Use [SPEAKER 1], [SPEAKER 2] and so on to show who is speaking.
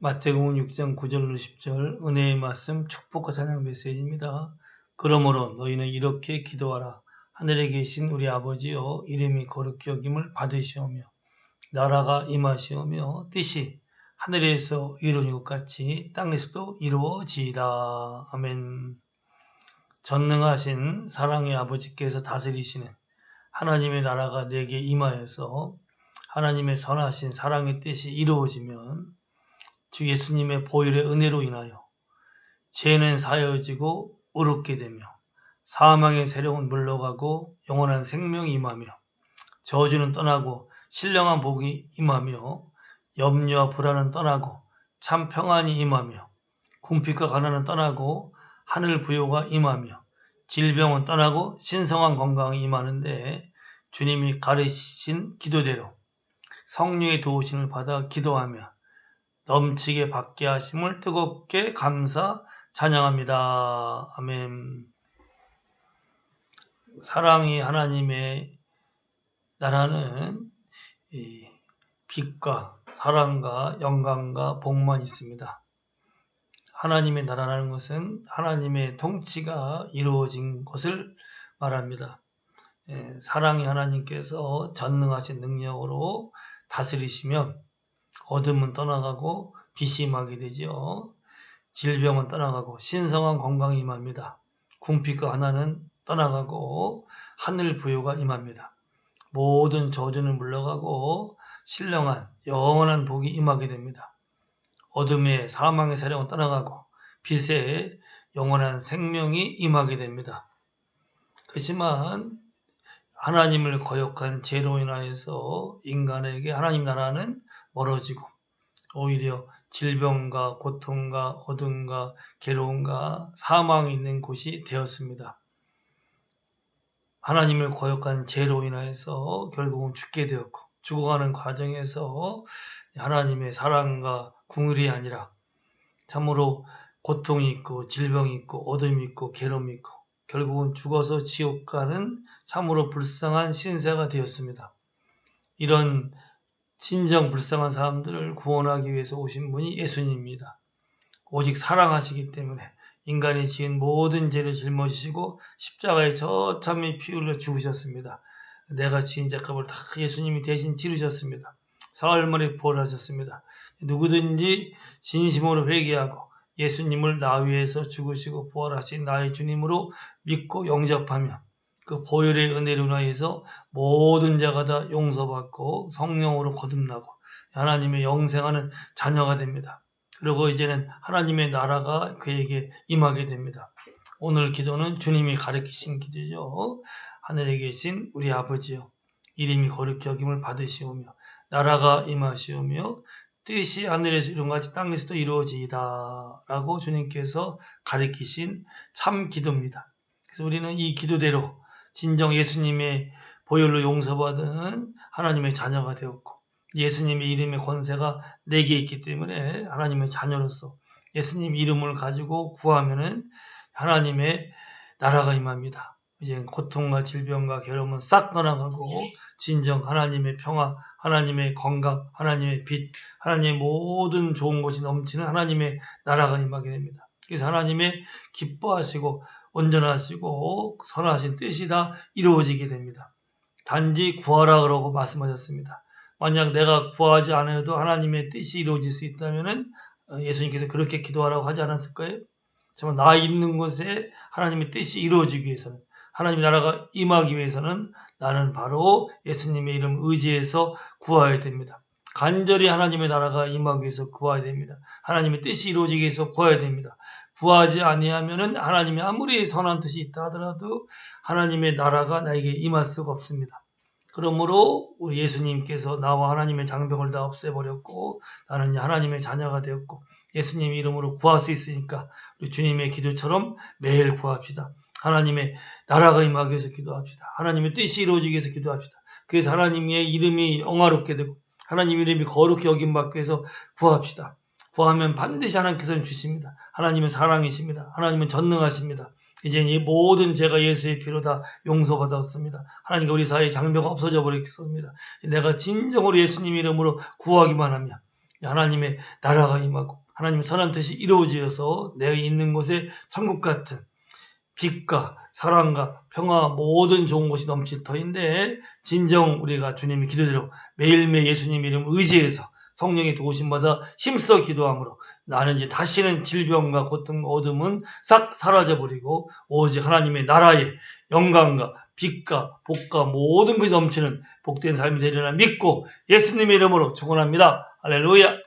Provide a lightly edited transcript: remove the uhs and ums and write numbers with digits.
[SPEAKER 1] 마태복음 6장 9절로 10절 은혜의 말씀 축복과 찬양 메시지입니다. 그러므로 너희는 이렇게 기도하라. 하늘에 계신 우리 아버지여, 이름이 거룩히 여김을 받으시오며 나라가 임하시오며 뜻이 하늘에서 이루어진 것 같이 땅에서도 이루어지이다. 아멘. 전능하신 사랑의 아버지께서 다스리시는 하나님의 나라가 내게 임하여서 하나님의 선하신 사랑의 뜻이 이루어지면 주 예수님의 보혈의 은혜로 인하여 죄는 사여지고 의롭게 되며 사망의 세력은 물러가고 영원한 생명이 임하며 저주는 떠나고 신령한 복이 임하며 염려와 불안은 떠나고 참 평안이 임하며 궁핍과 가난은 떠나고 하늘 부요가 임하며 질병은 떠나고 신성한 건강이 임하는데, 주님이 가르치신 기도대로 성령의 도우심을 받아 기도하며 넘치게 받게 하심을 뜨겁게 감사 찬양합니다. 아멘. 사랑이 하나님의 나라는 빛과 사랑과 영광과 복만 있습니다. 하나님의 나라라는 것은 하나님의 통치가 이루어진 것을 말합니다. 사랑이 하나님께서 전능하신 능력으로 다스리시면 어둠은 떠나가고 빛이 임하게 되지요. 질병은 떠나가고 신성한 건강이 임합니다. 궁핍과 가난은 떠나가고 하늘 부요가 임합니다. 모든 저주는 물러가고 신령한 영원한 복이 임하게 됩니다. 어둠의 사망의 세력은 떠나가고 빛의 영원한 생명이 임하게 됩니다. 그렇지만 하나님을 거역한 죄로 인하여서 인간에게 하나님 나라는 멀어지고 오히려 질병과 고통과 어둠과 괴로움과 사망이 있는 곳이 되었습니다. 하나님을 거역한 죄로 인하여서 결국은 죽게 되었고, 죽어가는 과정에서 하나님의 사랑과 궁율이 아니라 참으로 고통이 있고 질병이 있고 어둠이 있고 괴로움이 있고 결국은 죽어서 지옥 가는 참으로 불쌍한 신세가 되었습니다. 이런 진정 불쌍한 사람들을 구원하기 위해서 오신 분이 예수님입니다. 오직 사랑하시기 때문에 인간이 지은 모든 죄를 짊어지시고 십자가에 처참히 피 흘려 죽으셨습니다. 내가 지은 죄값을 다 예수님이 대신 치르셨습니다. 사흘 만에 부활하셨습니다. 누구든지 진심으로 회개하고 예수님을 나 위해서 죽으시고 부활하신 나의 주님으로 믿고 영접하며 그 보혈의 은혜로 인하여서 모든 자가 다 용서받고 성령으로 거듭나고 하나님의 영생하는 자녀가 됩니다. 그리고 이제는 하나님의 나라가 그에게 임하게 됩니다. 오늘 기도는 주님이 가르치신 기도죠. 하늘에 계신 우리 아버지여, 이름이 거룩히 여김을 받으시오며 나라가 임하시오며 뜻이 하늘에서 이룬 것 같이 땅에서도 이루어지이다 라고 주님께서 가르치신 참 기도입니다. 그래서 우리는 이 기도대로 진정 예수님의 보혈로 용서받은 하나님의 자녀가 되었고, 예수님의 이름의 권세가 내게 있기 때문에 하나님의 자녀로서 예수님 이름을 가지고 구하면은 하나님의 나라가 임합니다. 이제 고통과 질병과 괴로움은 싹 떠나가고 진정 하나님의 평화, 하나님의 건강, 하나님의 빛, 하나님의 모든 좋은 것이 넘치는 하나님의 나라가 임하게 됩니다. 그래서 하나님의 기뻐하시고 온전하시고 선하신 뜻이 다 이루어지게 됩니다. 단지 구하라 그러고 말씀하셨습니다. 만약 내가 구하지 않아도 하나님의 뜻이 이루어질 수 있다면 예수님께서 그렇게 기도하라고 하지 않았을까요? 정말 나 있는 곳에 하나님의 뜻이 이루어지기 위해서는, 하나님의 나라가 임하기 위해서는 나는 바로 예수님의 이름 의지해서 구해야 됩니다. 간절히 하나님의 나라가 임하기 위해서 구해야 됩니다. 하나님의 뜻이 이루어지기 위해서 구해야 됩니다. 구하지 아니하면은 하나님이 아무리 선한 뜻이 있다 하더라도 하나님의 나라가 나에게 임할 수가 없습니다. 그러므로 우리 예수님께서 나와 하나님의 장벽을 다 없애버렸고 나는 하나님의 자녀가 되었고 예수님 이름으로 구할 수 있으니까 우리 주님의 기도처럼 매일 구합시다. 하나님의 나라가 임하기 위해서 기도합시다. 하나님의 뜻이 이루어지기 위해서 기도합시다. 그래서 하나님의 이름이 영화롭게 되고 하나님 이름이 거룩히 여김받기 위해서 구합시다. 구하면 반드시 하나님께서는 주십니다. 하나님은 사랑이십니다. 하나님은 전능하십니다. 이제 이 모든 죄가 예수의 피로 다 용서받았습니다. 하나님과 우리 사이의 장벽가 없어져 버리겠습니다. 내가 진정으로 예수님 이름으로 구하기만 하면 하나님의 나라가 임하고 하나님의 선한 뜻이 이루어지어서 내가 있는 곳에 천국 같은 빛과 사랑과 평화 모든 좋은 것이 넘칠 터인데 진정 우리가 주님의 기도대로 매일매일 예수님 이름 의지해서 성령의 도우심받아 힘써 기도함으로 나는 이제 다시는 질병과 고통과 어둠은 싹 사라져버리고 오직 하나님의 나라의 영광과 빛과 복과 모든 것이 넘치는 복된 삶이 되리라 믿고 예수님의 이름으로 축원합니다. 할렐루야.